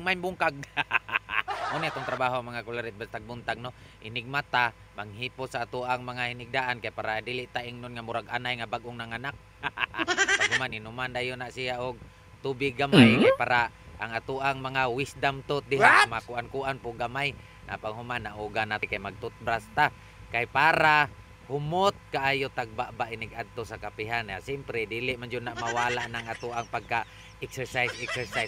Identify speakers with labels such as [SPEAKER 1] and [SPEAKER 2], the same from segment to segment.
[SPEAKER 1] Main bungkag. Ano itong trabaho mga kulirit bastag buntag no. Inigmata manghipo sa ato ang mga hinigdaan kay para dili ta ingnon nga murag anay nga bagong nanganak. Paghuman inuman dayon na siya og tubig gamay kay para ang ato ang mga wisdom tooth diha makuan-kuan po gamay na panghuman nauga natin kay mag-toothbrush ta kay para humot kaayo tagbaba inig adto sa kapihan. Siyempre dili man jud na mawala ng ato ang pagka exercise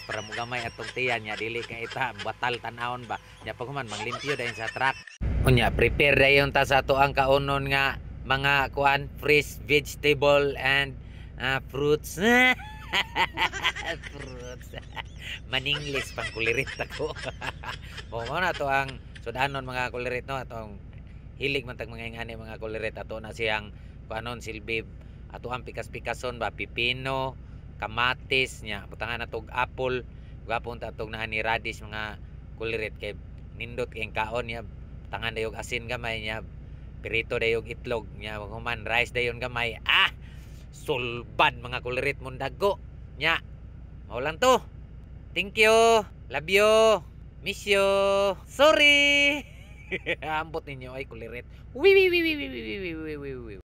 [SPEAKER 1] para mo gamay atong tiyan nya dili kay ita batal tan-awon ba nya paghuman manglimpyo dayon sa truck. Unya prepare dayon ta sa ato ang kaunon nga mga kuan fresh vegetable and fruits. Fruits. Maninglis pang kulirit ako. Mo na to ang sudanon mga kulirit no atong hilig man tag mga ingani mga kulirit ato na siyang kuanon silbi ato ang pikas-pikason ba pipino, kamatis nya butangan natog apple gapon ta tog na ni radish mga kulirit kay nindot kay kaon nya tangan dayog asin gamay nya pirito dayog itlog nya human rice dayon gamay sulban mga kulirit mong dago nya mao lang to. Thank you, love you, miss you, sorry. Ambot ninyo ay kulirit.